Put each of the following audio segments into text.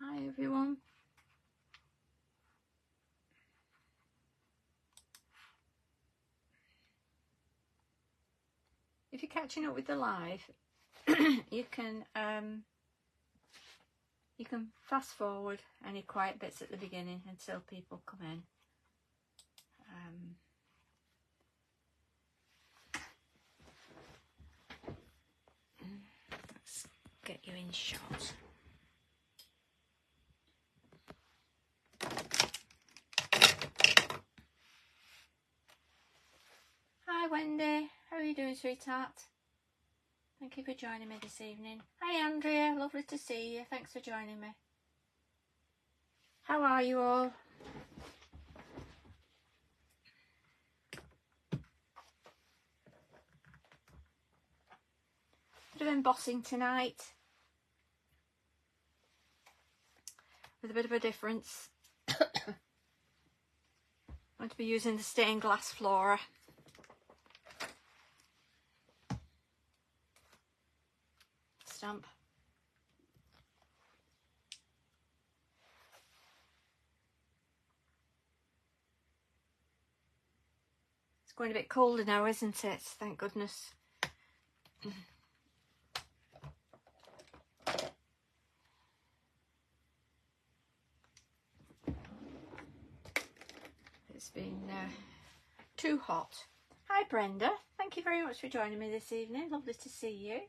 Hi everyone. If you're catching up with the live, you can fast forward any quiet bits at the beginning until people come in. Let's get you in shot. Hi Wendy, how are you doing, sweetheart? Thank you for joining me this evening. Hi Andrea, lovely to see you. Thanks for joining me. How are you all? Bit of embossing tonight, with a bit of a difference. I'm going to be using the stained glass Flora. Stamp. It's going a bit colder now, isn't it? Thank goodness. It's been too hot. Hi Brenda, thank you very much for joining me this evening. Lovely to see you.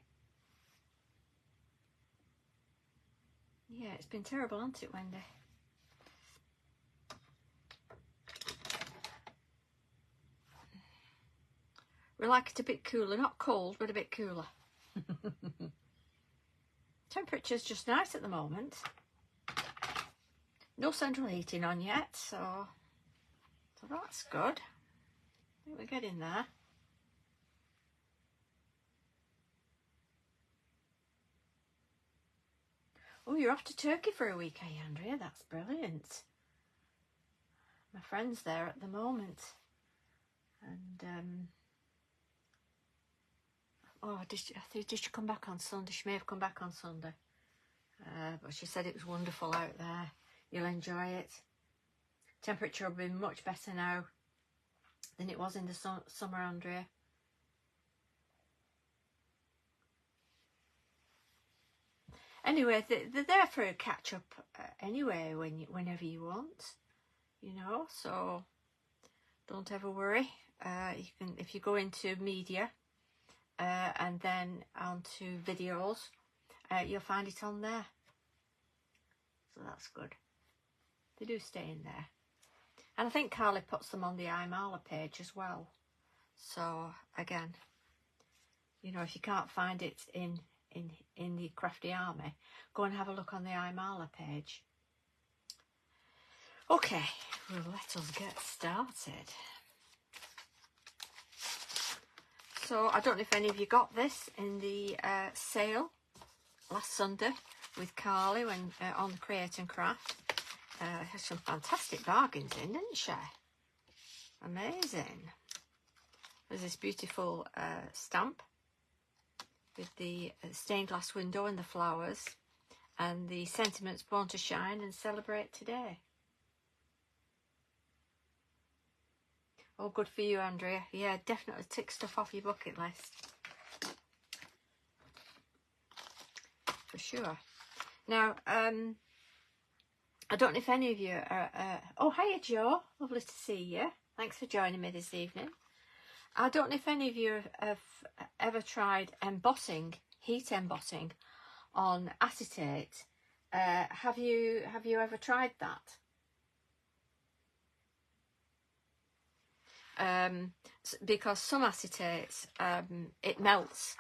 Yeah, it's been terrible, hasn't it, Wendy? We like it a bit cooler, not cold, but a bit cooler. Temperature's just nice at the moment. No central heating on yet, so that's good. I think we're getting there. Oh, you're off to Turkey for a week, are you, Andrea? That's brilliant. My friend's there at the moment. And, oh, did she come back on Sunday? She may have come back on Sunday. But she said it was wonderful out there. You'll enjoy it. Temperature will be much better now than it was in the summer, Andrea. Anyway, they're there for a catch up anyway, whenever you want, you know. So don't ever worry. You can, if you go into media and then onto videos, you'll find it on there. So that's good. They do stay in there, and I think Carly puts them on the iMarla page as well. So again, you know, if you can't find it in the Crafty Army, go and have a look on the iMarla page. Okay, well, let us get started. So I don't know if any of you got this in the sale last Sunday with Carly when on the Create and Craft. Has some fantastic bargains in, didn't she? Amazing. There's this beautiful stamp with the stained glass window and the flowers, and the sentiments born to shine and celebrate today. Oh, good for you, Andrea. Yeah, definitely tick stuff off your bucket list. For sure. Now, I don't know if any of you are... oh, hiya, Joe. Lovely to see you. Thanks for joining me this evening. I don't know if any of you have ever tried embossing, heat embossing on acetate. Have you ever tried that? Because some acetates, it melts,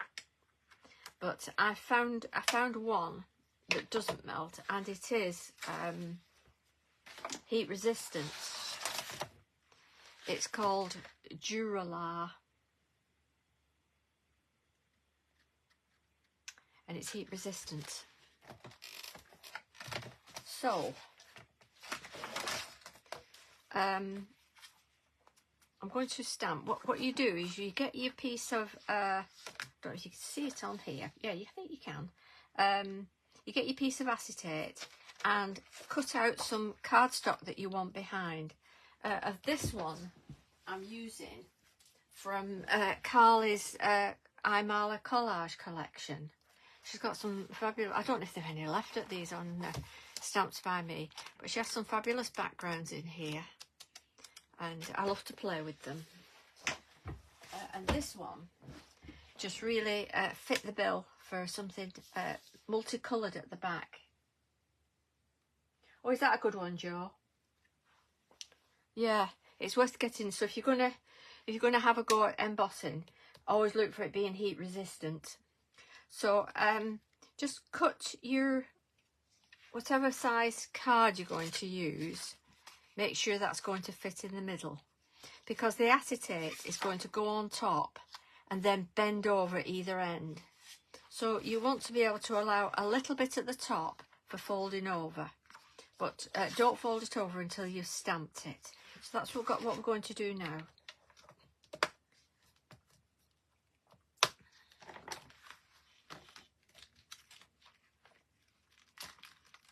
but I found one that doesn't melt, and it is heat resistant. It's called Duralar, and it's heat resistant. So I'm going to stamp. What you do is you get your piece of I don't know if you can see it on here. Yeah, I think you can. You get your piece of acetate and cut out some cardstock that you want behind. Of this one I'm using from Carly's Imala collage collection. She's got some fabulous, I don't know if there are any left at these on Stamped by Me, but she has some fabulous backgrounds in here, and I love to play with them. And this one just really fit the bill for something multicoloured at the back. Oh, is that a good one, Joe? Yeah, it's worth getting. So if you're gonna have a go at embossing, always look for it being heat resistant. So just cut your whatever size card you're going to use. Make sure that's going to fit in the middle, because the acetate is going to go on top and then bend over either end. So you want to be able to allow a little bit at the top for folding over, but don't fold it over until you've stamped it. So that's what we're going to do now.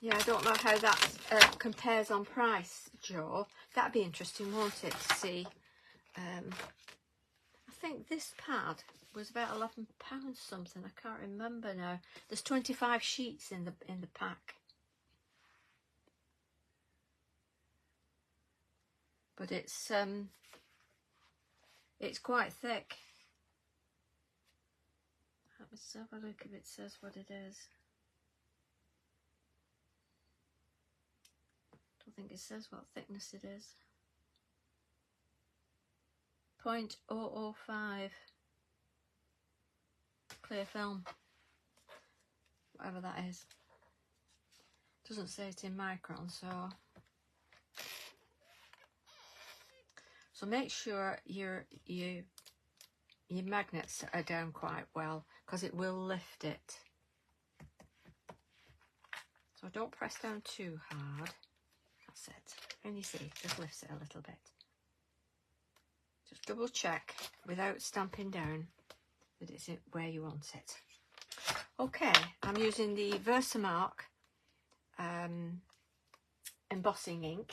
Yeah, I don't know how that compares on price, Joe. That'd be interesting, won't it, to see. I think this pad was about £11 something. I can't remember now. There's 25 sheets in the pack. But it's quite thick. Let's have a look if it says what it is. I think it says what thickness it is. 0.005 clear film, whatever that is. Doesn't say it in micron, so make sure your magnets are down quite well, because it will lift it. So don't press down too hard. That's it. And you see, it just lifts it a little bit. Just double check without stamping down that it's where you want it. Okay, I'm using the Versamark embossing ink.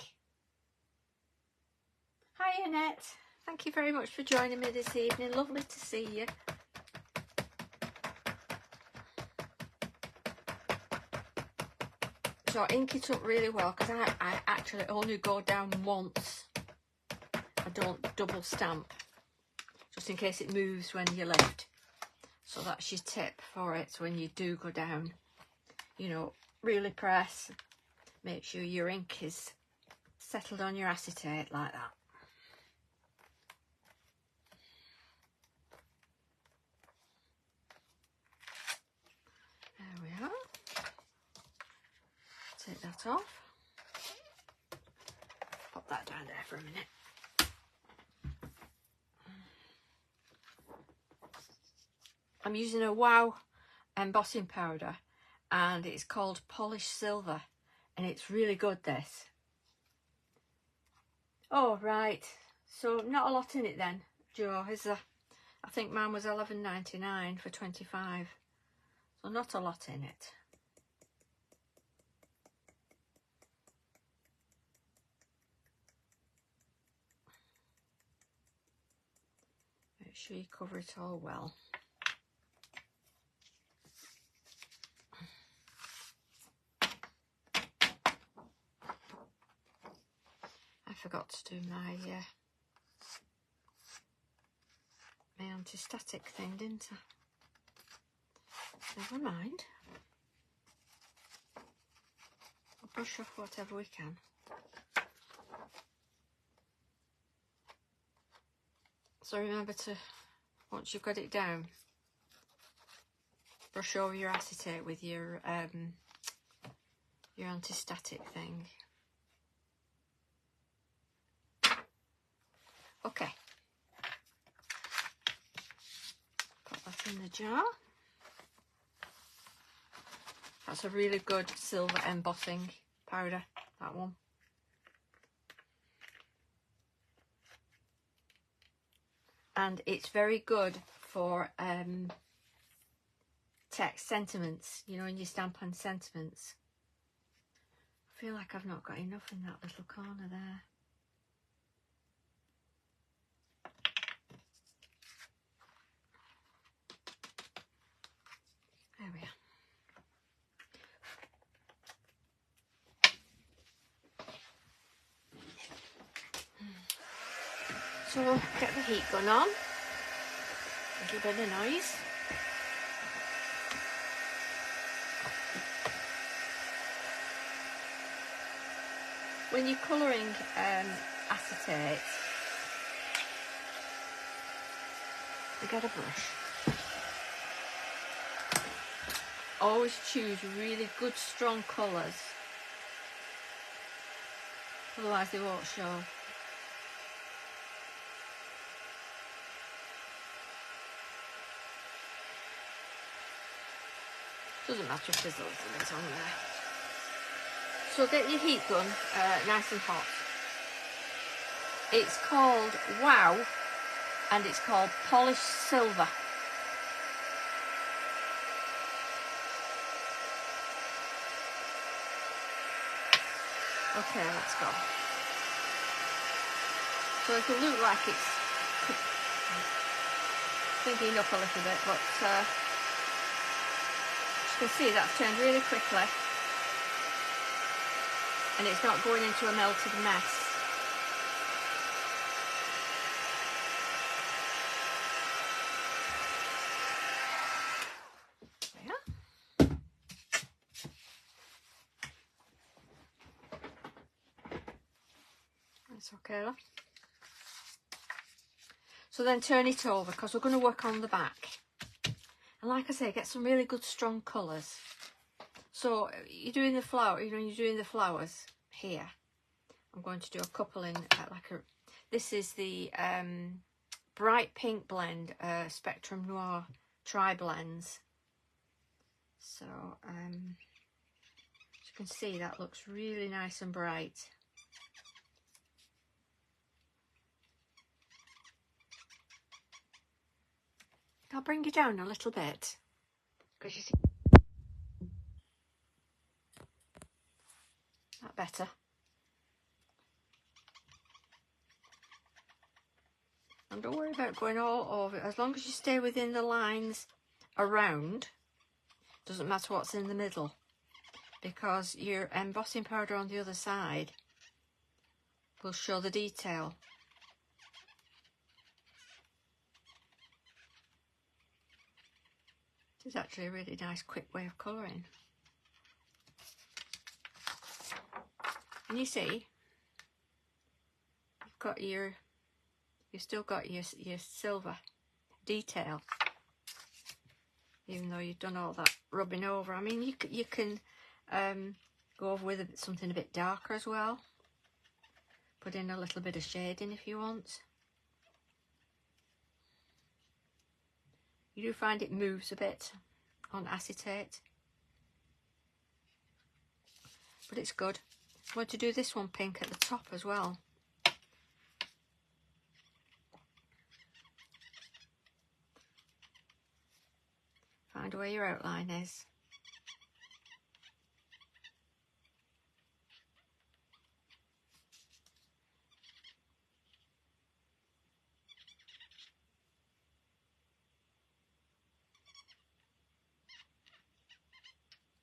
Hi Annette, thank you very much for joining me this evening. Lovely to see you. So I ink it up really well, because I actually only go down once. I don't double stamp, just in case it moves when you lift. So that's your tip for it. So when you do go down, you know, really press. Make sure your ink is settled on your acetate like that. There we are. Take that off. Pop that down there for a minute. I'm using a Wow embossing powder, and it's called Polished Silver, and it's really good, this. Oh right, so not a lot in it then, Joe, is there? I think mine was $11.99 for 25, so not a lot in it. Make sure you cover it all well. I forgot to do my anti-static thing, didn't I? Never mind. I'll brush off whatever we can. So remember to, once you've got it down, brush over your acetate with your anti-static thing. Okay. Put that in the jar. That's a really good silver embossing powder, that one. And it's very good for text sentiments, you know, when you stamp on sentiments. feel like I've not got enough in that little corner there. There we are. So get the heat gun on, a little bit of noise. When you're colouring acetate, you get a brush. Always choose really good strong colours, otherwise they won't show. Doesn't matter if there's a little bit on there. So get your heat gun nice and hot. It's called Wow, and it's called Polished Silver. Okay, let's go. So it'll look like it's thinking up a little bit, but as you can see, that's turned really quickly, and it's not going into a melted mess. There. That's okay. So then turn it over, because we're going to work on the back. And like I say, get some really good strong colours. So you're doing the flower, you know, you're doing the flowers here. I'm going to do a couple in this is the bright pink blend, Spectrum Noir tri-blends. So as you can see, that looks really nice and bright. I'll bring you down a little bit, because you see that better. And don't worry about going all over it, as long as you stay within the lines around. Doesn't matter what's in the middle, because your embossing powder on the other side will show the detail. This is actually a really nice quick way of colouring. And you see, you've still got your silver detail, even though you've done all that rubbing over. I mean, you can go over with something a bit darker as well. Put in a little bit of shading if you want. You do find it moves a bit on acetate, but it's good. I'm going to do this one pink at the top as well. Find where your outline is.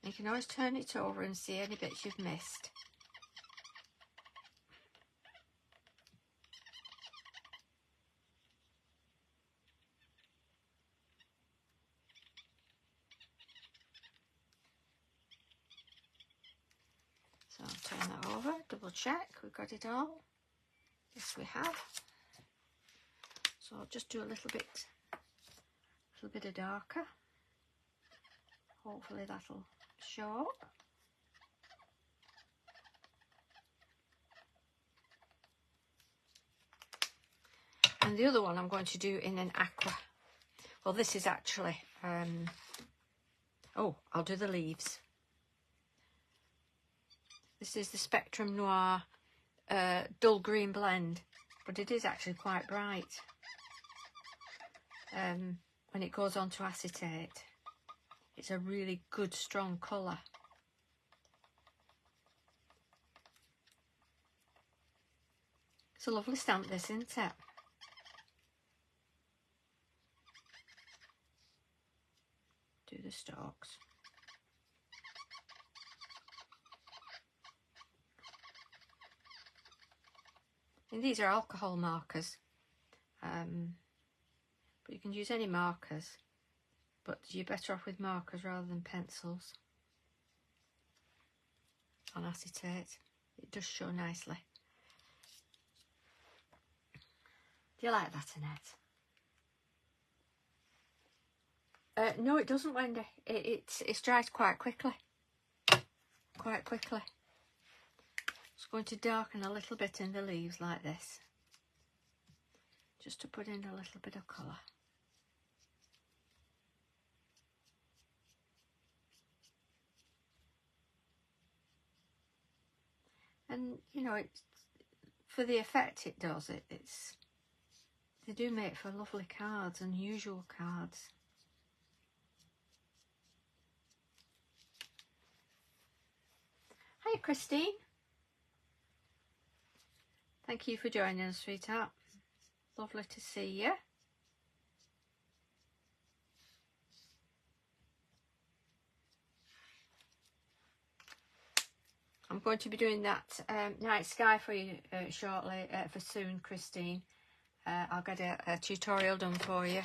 You can always turn it over and see any bits you've missed. So I'll turn that over, double check we've got it all. Yes, we have. So I'll just do a little bit of darker. Hopefully that'll show up. And the other one I'm going to do in an aqua. Well, this is actually, oh, I'll do the leaves. This is the Spectrum Noir dull green blend, but it is actually quite bright when it goes on to acetate. It's a really good strong colour. It's a lovely stamp, this, isn't it? Do the stalks. And these are alcohol markers, but you can use any markers, but you're better off with markers rather than pencils on acetate. It does show nicely. Do you like that, Annette? No, it doesn't, Wendy. It's dried quite quickly. Quite quickly. It's going to darken a little bit in the leaves like this, just to put in a little bit of colour. And you know, it's for the effect it does. They do make for lovely cards, unusual cards. Hi, Christine. Thank you for joining us, sweetheart. Lovely to see you. I'm going to be doing that night sky for you shortly, for soon, Christine. I'll get a tutorial done for you.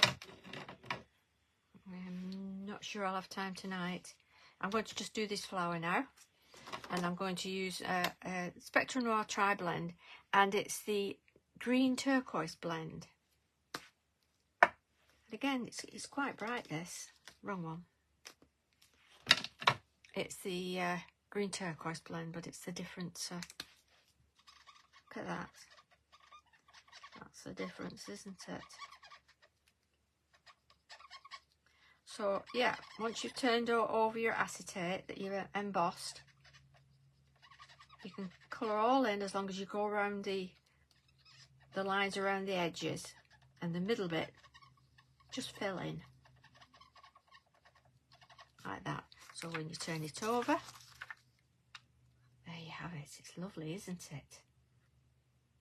I'm not sure I'll have time tonight. I'm going to just do this flower now. And I'm going to use Spectrum Noir Tri-Blend, and it's the green turquoise blend. And again, it's quite bright, this. Wrong one. It's the green turquoise blend, but it's the different... look at that. That's the difference, isn't it? So, yeah, once you've turned over your acetate that you've embossed, you can colour all in as long as you go around the lines around the edges, and the middle bit just fill in like that. So when you turn it over, there you have it. It's lovely, isn't it?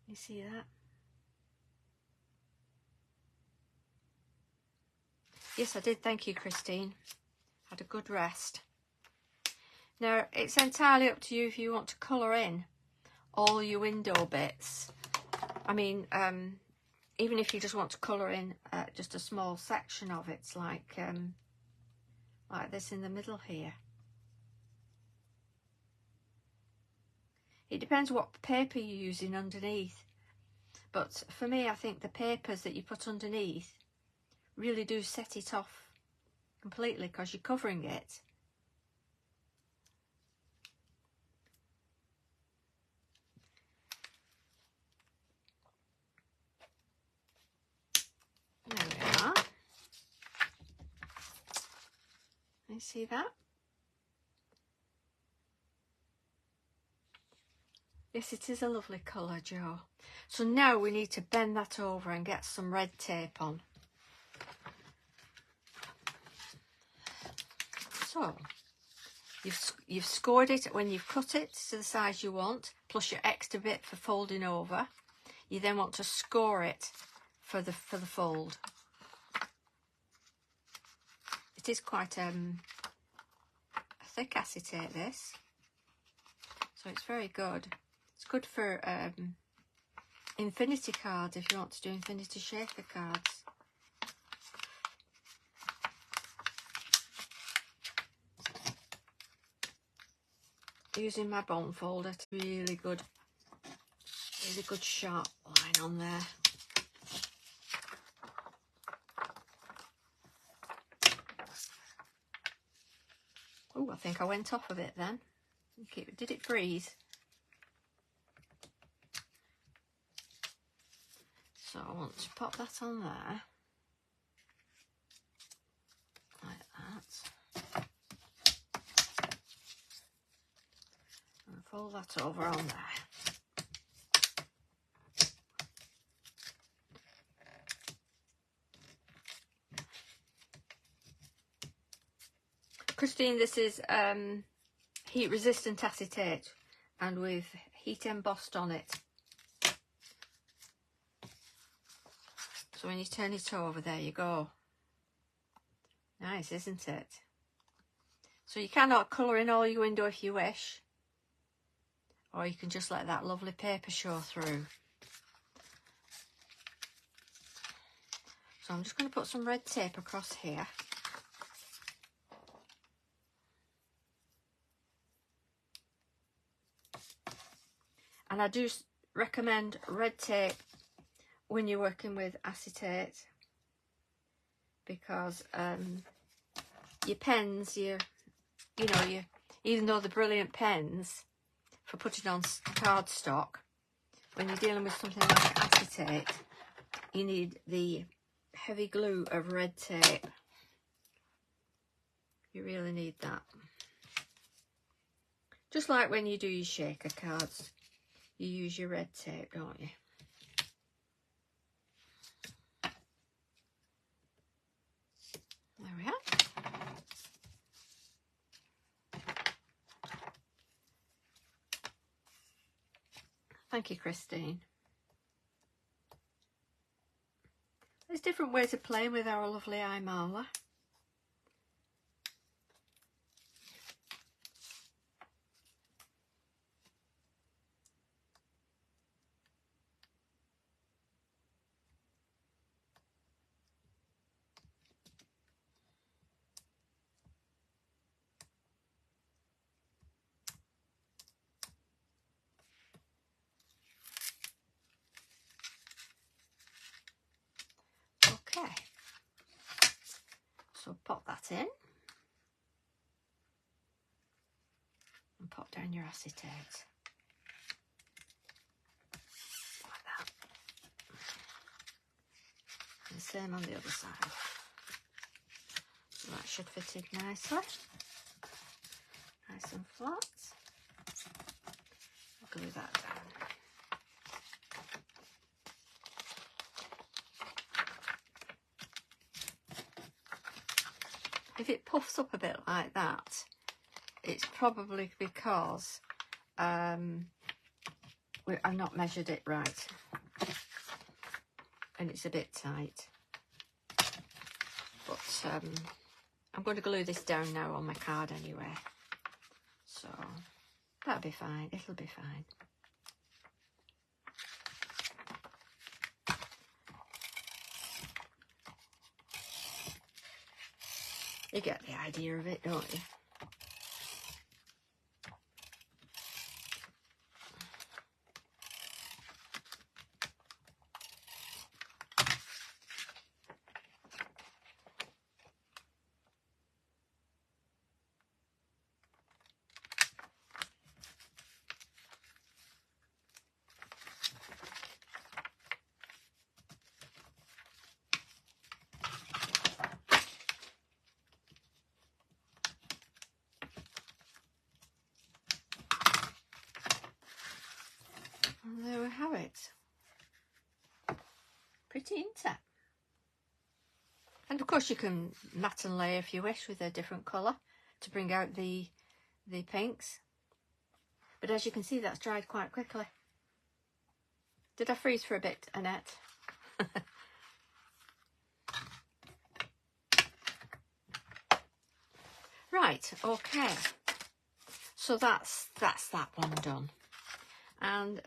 You see that? Yes, I did. Thank you, Christine. Had a good rest. Now, it's entirely up to you if you want to colour in all your window bits. I mean, even if you just want to colour in just a small section of it, like this in the middle here. It depends what paper you're using underneath. But for me, I think the papers that you put underneath really do set it off completely, because you're covering it. There we are. You see that? Yes, it is a lovely colour, Joe. So now we need to bend that over and get some red tape on. So you've scored it when you've cut it to the size you want, plus your extra bit for folding over. You then want to score it for the fold. It is quite a thick acetate, this, so it's very good. It's good for infinity cards, if you want to do infinity shaker cards. Using my bone folder, it's really good sharp line on there. Oh, I think I went off a bit then. Did it freeze? So I want to pop that on there, like that, and fold that over on there. Christine, this is heat resistant acetate, and with heat embossed on it. So when you turn it over, there you go. Nice, isn't it? So you cannot colour in all your window if you wish. Or you can just let that lovely paper show through. So I'm just going to put some red tape across here. And I do recommend red tape when you're working with acetate, because your pens, you know, even though they're brilliant pens for putting on cardstock, when you're dealing with something like acetate, you need the heavy glue of red tape. You really need that. Just like when you do your shaker cards, you use your red tape, don't you? There we are. Thank you, Christine. There's different ways of playing with our lovely eye marler. Okay, so pop that in and pop down your acetate like that, and the same on the other side. So that should fit in nicely, nice and flat. I'll glue that down. If it puffs up a bit like that, it's probably because I've not measured it right and it's a bit tight. But I'm going to glue this down now on my card anyway, so that'll be fine. It'll be fine. You get the idea of it, don't you? And there we have it. Pretty, isn't it? And of course you can matte and layer if you wish with a different colour to bring out the pinks. But as you can see, that's dried quite quickly. Did I freeze for a bit, Annette? Right, okay. So that's that one done. And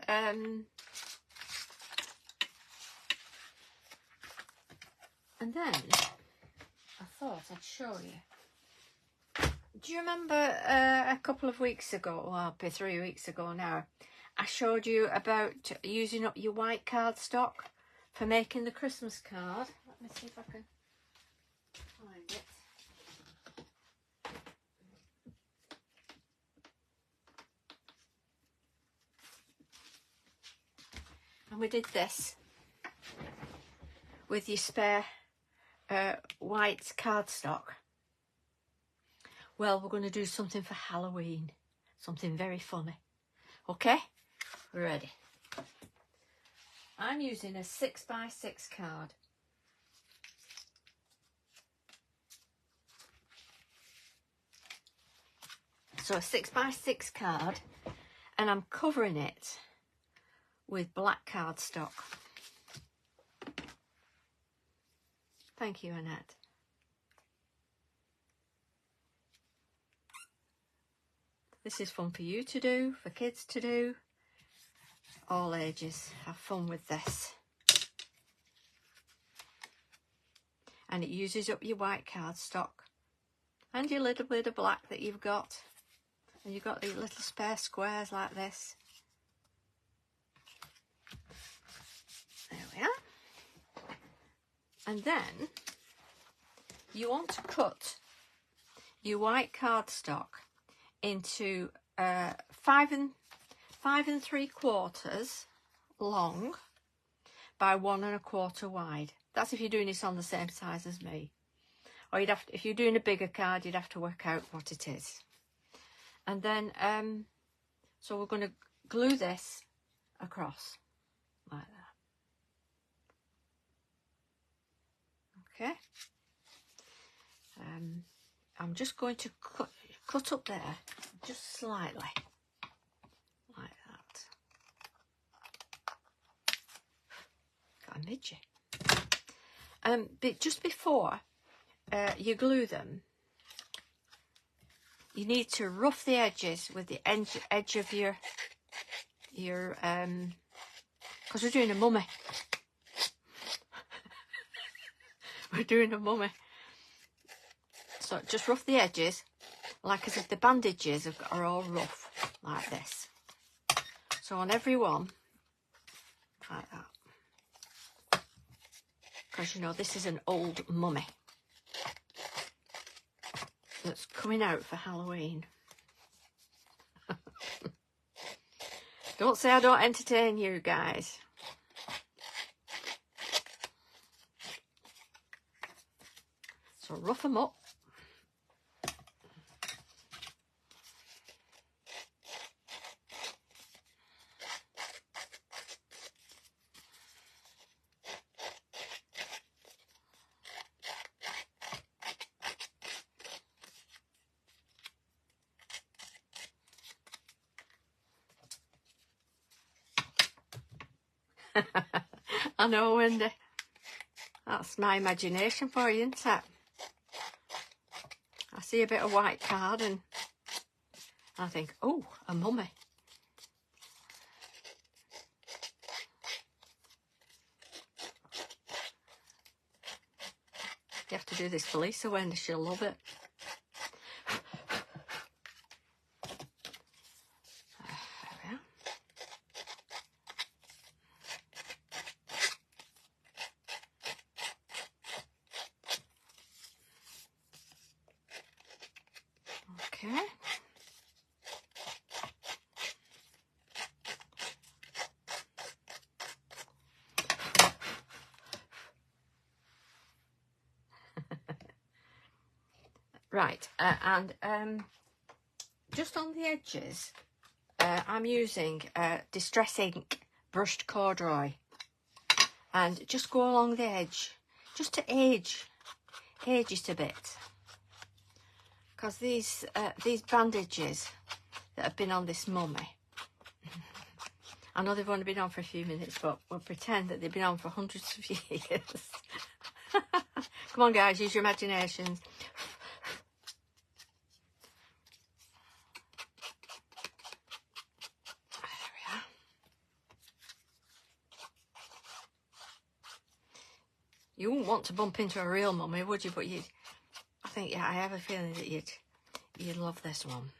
then I thought I'd show you. Do you remember a couple of weeks ago, well, it'll be 3 weeks ago now, I showed you about using up your white cardstock for making the Christmas card? Let me see if I can find it. And we did this with your spare white cardstock. Well, we're going to do something for Halloween, something very funny. Okay, we're ready. I'm using a 6x6 card. So a 6x6 card, and I'm covering it with black cardstock. Thank you, Annette. This is fun for you to do, for kids to do. All ages, have fun with this. And it uses up your white cardstock and your little bit of black that you've got. And you've got these little spare squares like this. There we are. And then you want to cut your white cardstock into 5 3/4 long by 1 1/4 wide. That's if you're doing this on the same size as me. Or you'd have to, if you're doing a bigger card, you'd have to work out what it is. And then, so we're going to glue this across like that. Okay. I'm just going to cut up there just slightly like that. Got a midget. But just before you glue them, you need to rough the edges with the edge of your because we're doing a mummy. We're doing a mummy. So just rough the edges, like as if the bandages are all rough, like this. So on every one, like that. Because, you know, this is an old mummy that's coming out for Halloween. Don't say I don't entertain you guys. So rough them up. I know, Wendy. That's my imagination for you, isn't it? I see a bit of white card and I think, oh, a mummy. You have to do this for Lisa, Wendy. She'll love it. Okay. Right, and just on the edges, I'm using Distress Ink brushed corduroy, and just go along the edge, just to age it a bit. Because these bandages that have been on this mummy, I know they've only been on for a few minutes, but we'll pretend that they've been on for hundreds of years. Come on, guys, use your imaginations. There we are. You wouldn't want to bump into a real mummy, would you? But you'd. I think, yeah, I have a feeling that you'd love this one.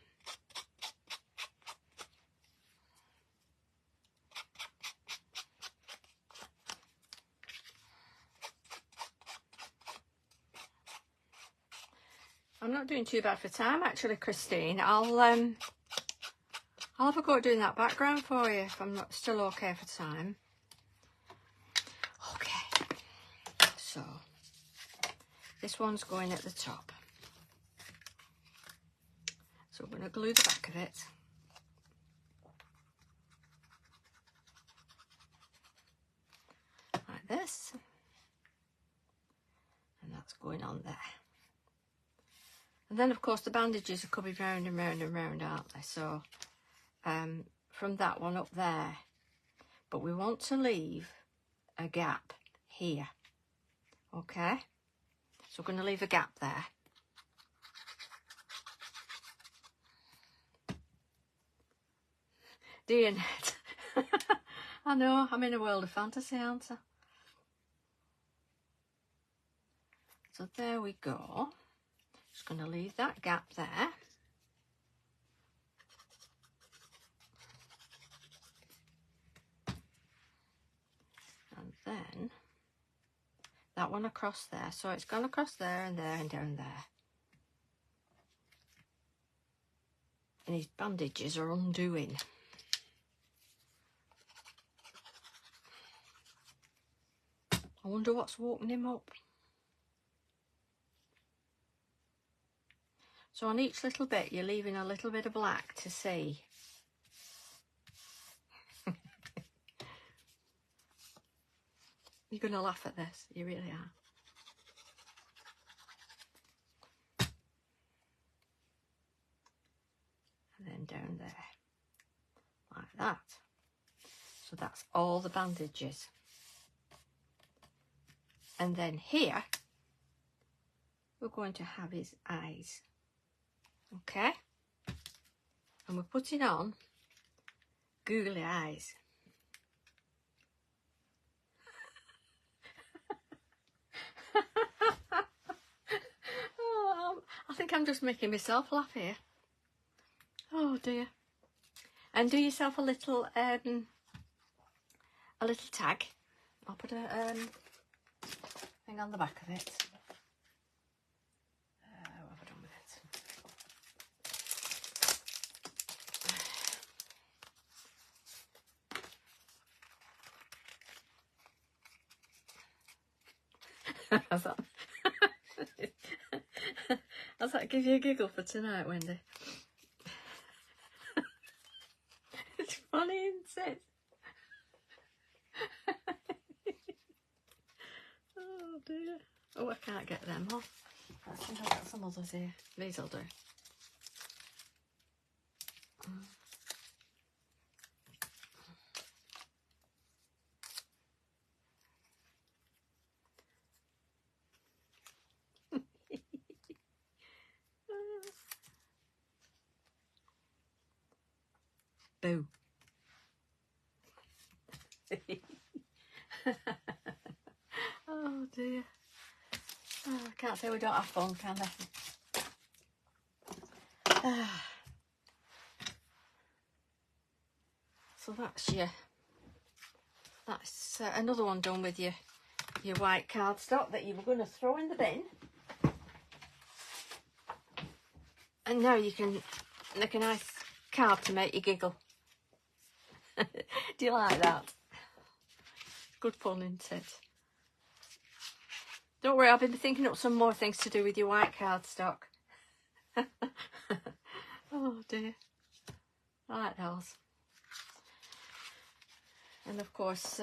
I'm not doing too bad for time, actually, Christine. I'll have a go at doing that background for you if I'm not still okay for time. Okay, so this one's going at the top. So we're going to glue the back of it. Like this. And that's going on there. And then, of course, the bandages are coming round and round and round, aren't they? So from that one up there. But we want to leave a gap here. Okay? So we're going to leave a gap there. Dear Ned. I know, I'm in a world of fantasy, aren't I? So there we go. Just going to leave that gap there. And then that one across there. So it's gone across there and there and down there. And his bandages are undoing. I wonder what's woken him up. So on each little bit, you're leaving a little bit of black to see. You're going to laugh at this. You really are. And then down there. Like that. So that's all the bandages. And then here, we're going to have his eyes. Okay? And we're putting on googly eyes. Oh, I think I'm just making myself laugh here. Oh dear. And do yourself a little tag. I'll put a thing on the back of it. What have I done with it? Does that give you a giggle for tonight, Wendy? It's funny, isn't it? Oh dear. Oh, I can't get them off. I think I've got some others here. These will do. Boo. Oh dear. Oh, I can't say we don't have fun, can I? So that's another one done with your white cardstock that you were going to throw in the bin. And now you can make a nice card to make you giggle. Do you like that? Good fun, isn't it? Don't worry, I've been thinking up some more things to do with your white cardstock. Oh dear. I like those. And of course,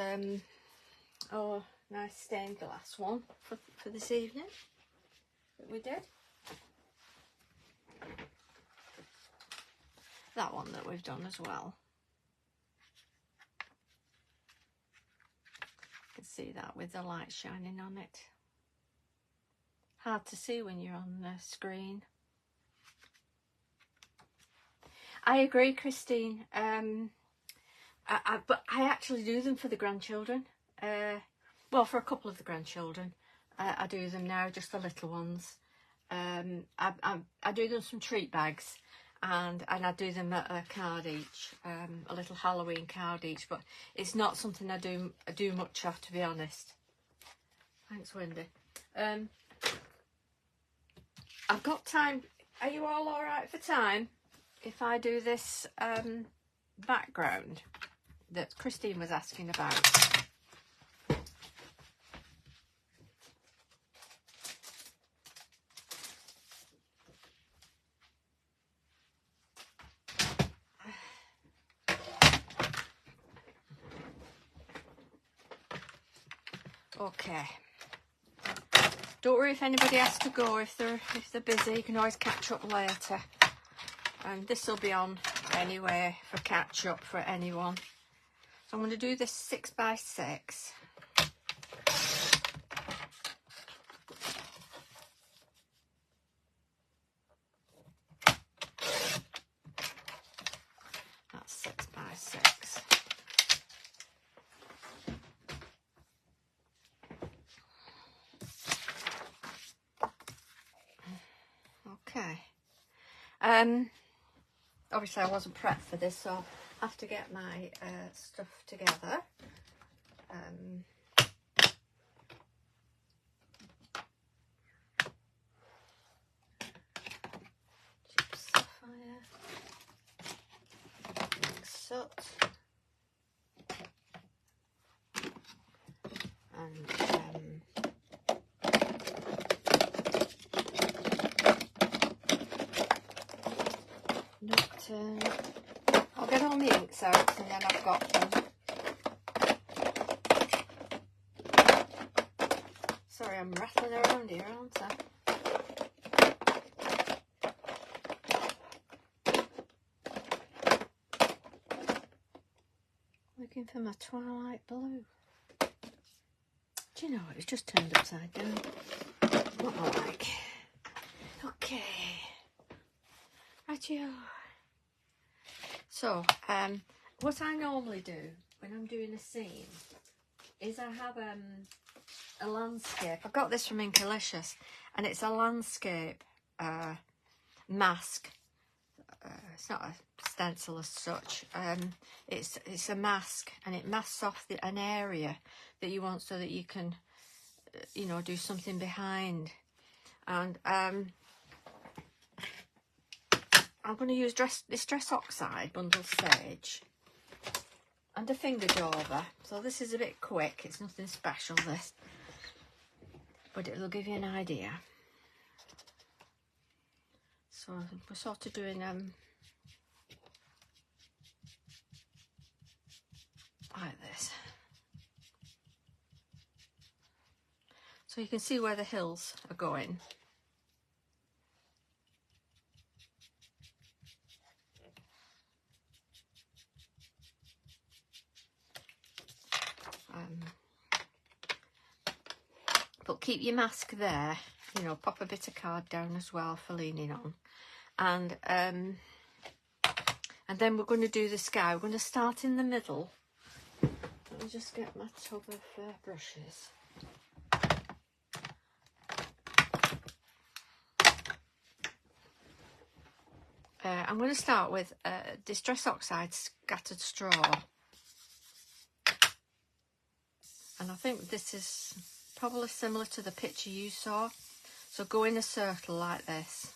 oh, nice stained glass one for this evening that we did. That one that we've done as well. You can see that with the light shining on it. Hard to see when you're on the screen. I agree, Christine. But I actually do them for the grandchildren. Well, for a couple of the grandchildren. I do them now, just the little ones. I do them some treat bags. And I do them a card each, a little Halloween card each, but it's not something I do much of, to be honest. Thanks, Wendy. I've got time. Are you all right for time? If I do this background that Christine was asking about. Okay. Don't worry if anybody has to go. If they're busy, you can always catch up later. And this will be on anyway for catch up for anyone. So I'm going to do this 6 by 6. Okay. Obviously I wasn't prepped for this, so I have to get my stuff together. Chips sapphire, soot, and nocturne. I'll get all the inks out and then I've got them. Sorry, I'm rattling around here, aren't I? Looking for my twilight blue. Do you know, it was just turned upside down. What I like. Okay. Rightio. So, what I normally do when I'm doing a scene is I have a landscape. I got this from Inkalicious, and it's a landscape mask. It's not a stencil as such. It's a mask, and it masks off an area that you want, so that you can, you know, do something behind. And I'm going to use this Dress Oxide Bundle Sage and a finger dauber. So this is a bit quick. It's nothing special, this, but it'll give you an idea. So we're sort of doing like this, so you can see where the hills are going. But keep your mask there, you know, pop a bit of card down as well for leaning on. And then we're going to do the sky. We're going to start in the middle. Let me just get my tub of brushes. I'm going to start with Distress Oxide Scattered Straw. And I think this is probably similar to the picture you saw. So go in a circle like this.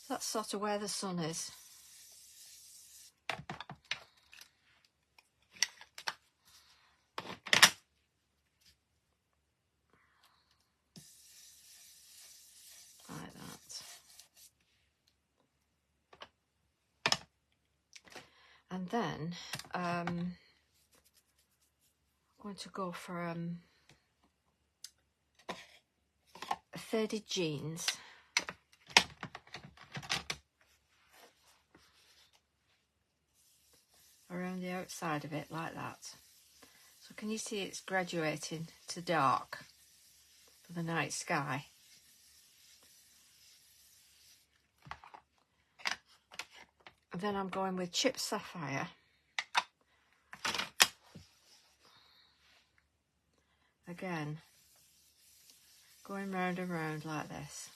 That's sort of where the sun is. Like that. And then I'm going to go for faded jeans. Around the outside of it like that. So can you see it's graduating to dark for the night sky? And then I'm going with Chipped Sapphire. Again, going round and round like this.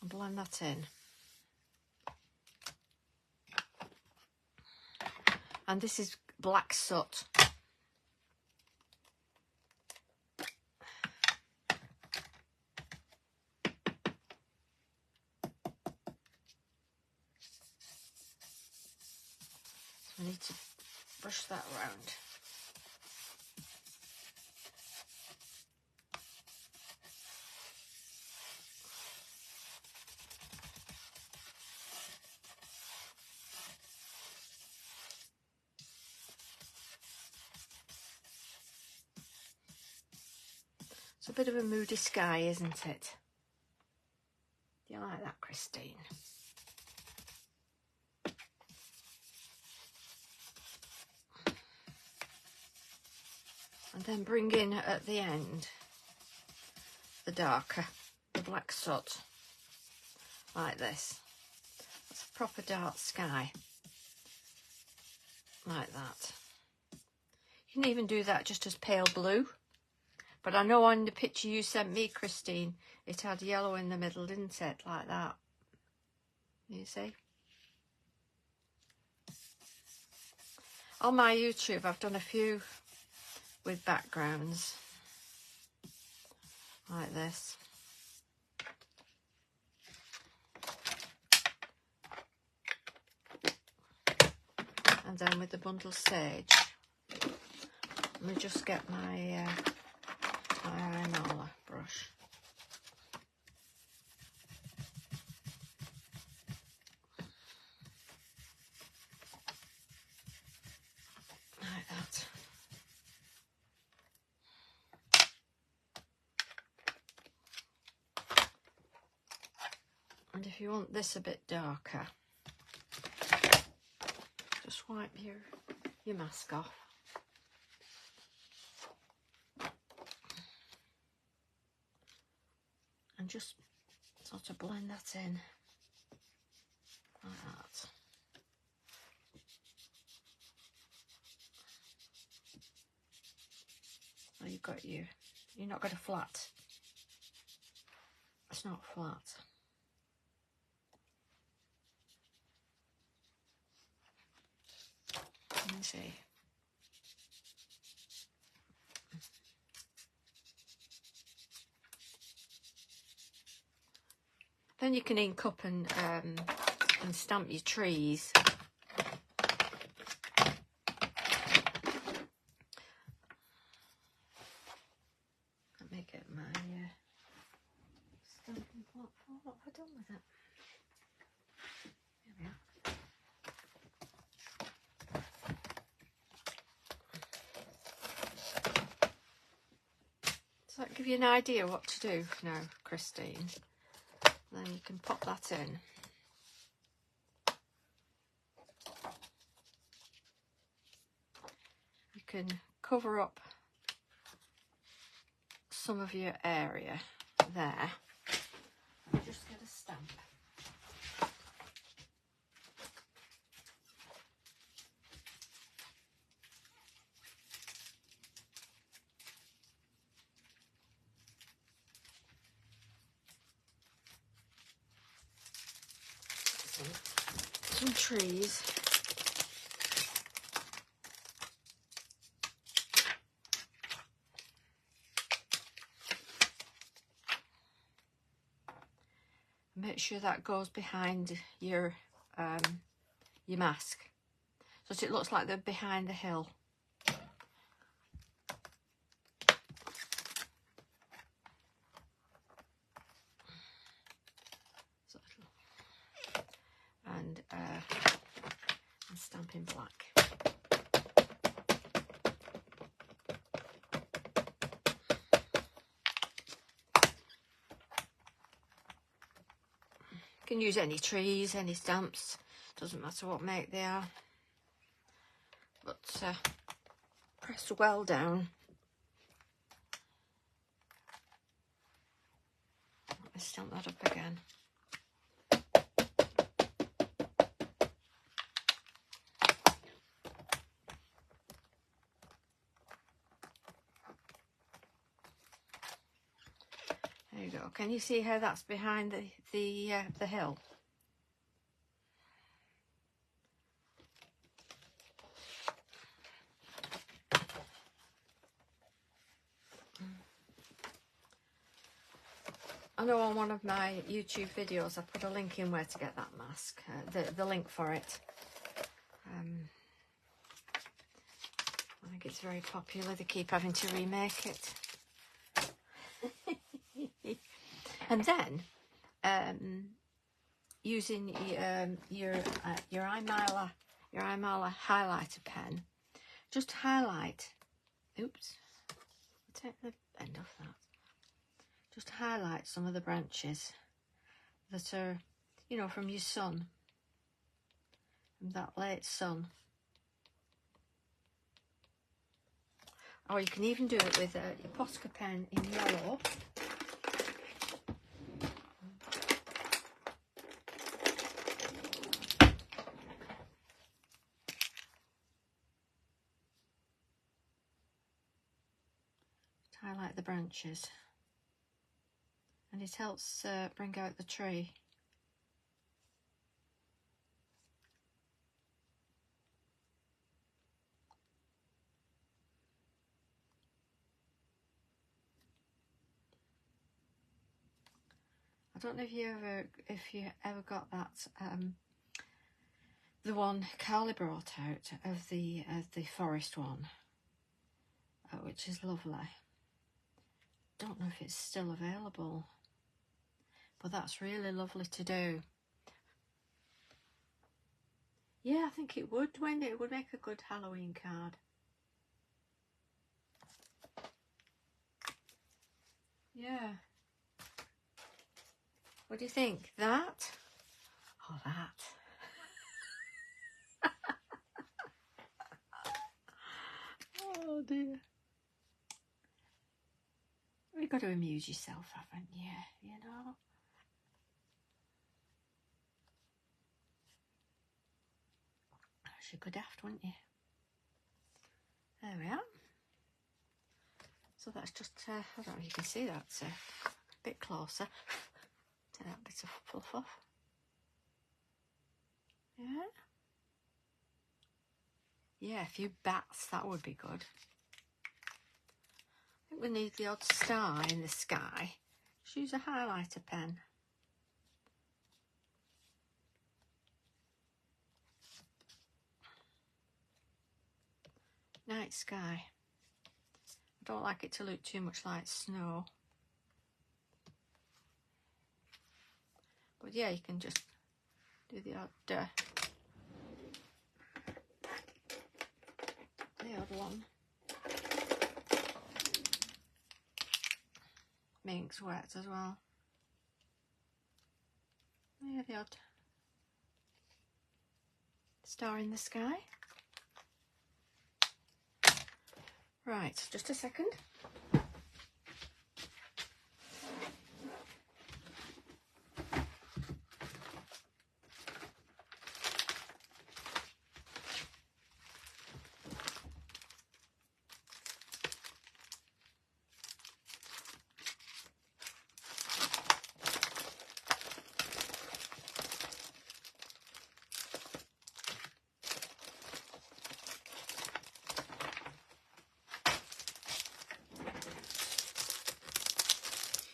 And blend that in. And this is Black Soot. I need to brush that around. It's a bit of a moody sky, isn't it? Do you like that, Christine? And then bring in at the end the darker, the Black Soot, like this. It's a proper dark sky, like that. You can even do that just as pale blue But I know on the picture you sent me, Christine, it had yellow in the middle, didn't it? Like that. You see? On my YouTube, I've done a few with backgrounds like this. And then with the bundle sage, let me just get my my eyeliner brush. Like that. And if you want this a bit darker, just wipe your mask off. And just sort of blend that in like that. So you've got you're not got a flat. It's not flat. Let me see. Then you can ink up and stamp your trees. Let me get my stamping platform. What have I done with it? Here we are. Does that give you an idea what to do now, Christine? Then you can pop that in. You can cover up some of your area there. And just get a stamp. Some trees. Make sure that goes behind your mask, so that it looks like they're behind the hill. And stamp in black. You can use any trees, any stamps, doesn't matter what make they are. But press well down. Let me stamp that up again. There you go. Can you see how that's behind the hill? I know on one of my YouTube videos I put a link in where to get that mask, the link for it. I think it's very popular. They keep having to remake it. And then using your eyeliner highlighter pen, just highlight. Oops, take the end off that. Just highlight some of the branches that are, you know, from your sun, from that late sun. Or you can even do it with your Posca pen in yellow. highlight the branches, and it helps bring out the tree. I don't know if you ever got that the one Carly brought out of the forest one, which is lovely. Don't know if it's still available, but that's really lovely to do. Yeah, I think it would, when it would make a good Halloween card. Yeah. What do you think? That? Or that? Oh dear. You've got to amuse yourself, haven't you? You know? You could daft, wouldn't you? There we are. So that's just, I don't know if you can see that, a bit closer. Take that bit of fluff off. Yeah. Yeah, a few bats, that would be good. I think we need the odd star in the sky. Just use a highlighter pen. Night sky. I don't like it to look too much like snow. But yeah, you can just do the odd one. Mink's wet as well. Yeah, the odd star in the sky. Right, just a second.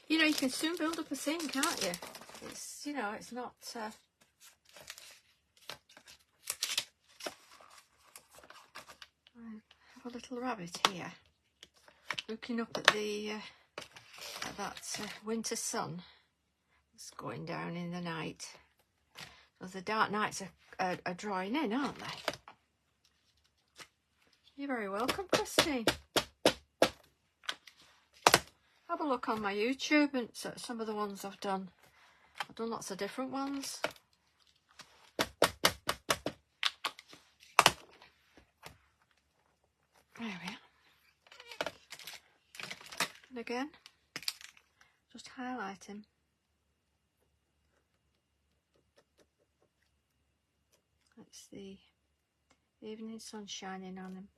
You know, you can soon build up a scene, can't you? It's, you know, it's not... I have a little rabbit here, looking up at the at that winter sun that's going down in the night. So the dark nights are drawing in, aren't they? You're very welcome, Christine. Have a look on my YouTube and some of the ones I've done. I've done lots of different ones. There we are. And again, just highlight him. That's the evening sun shining on him.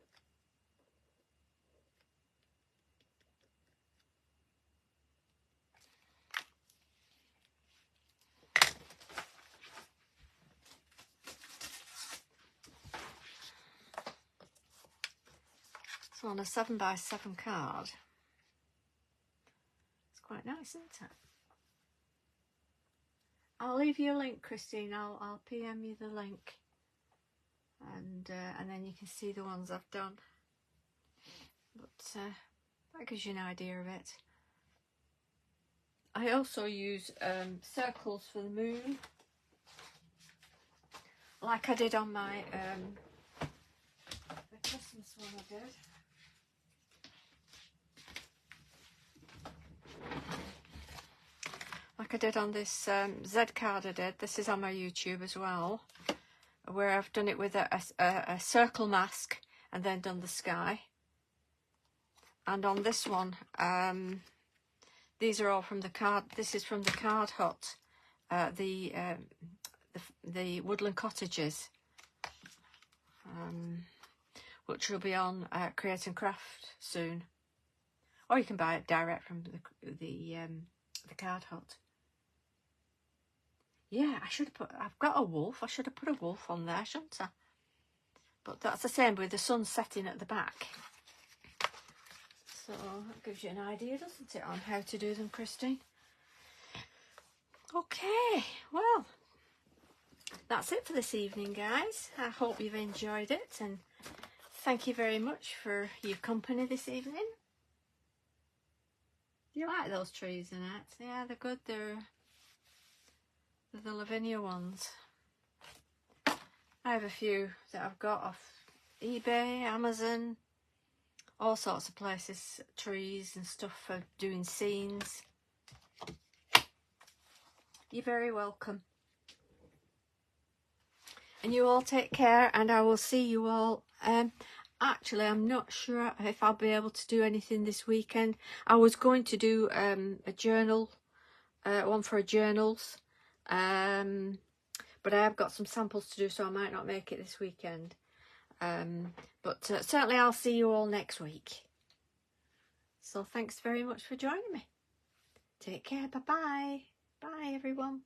So on a 7x7 card, it's quite nice, isn't it? I'll leave you a link, Christine. I'll PM you the link, and then you can see the ones I've done. But that gives you an idea of it. I also use circles for the moon, like I did on my the Christmas one I did. Like I did on this Z card I did. This is on my YouTube as well, where I've done it with a circle mask and then done the sky. And on this one, these are all from the card. This is from the Card Hut, the Woodland Cottages, which will be on Create and Craft soon. or you can buy it direct from the card hut. Yeah, I should have put, I've got a wolf. I should have put a wolf on there, shouldn't I? But that's the same with the sun setting at the back. So that gives you an idea, doesn't it, on how to do them, Christine? Okay, well, that's it for this evening, guys. I hope you've enjoyed it, and thank you very much for your company this evening. Do you like those trees, Annette? Yeah, they're good. They're the Lavinia ones. I have a few that I've got off eBay, Amazon, all sorts of places, trees and stuff for doing scenes. You're very welcome. And you all take care, and I will see you all. Actually, I'm not sure if I'll be able to do anything this weekend. I was going to do a journal, one for journals, but I have got some samples to do, so I might not make it this weekend. But certainly I'll see you all next week. So thanks very much for joining me. Take care. Bye-bye. Bye, everyone.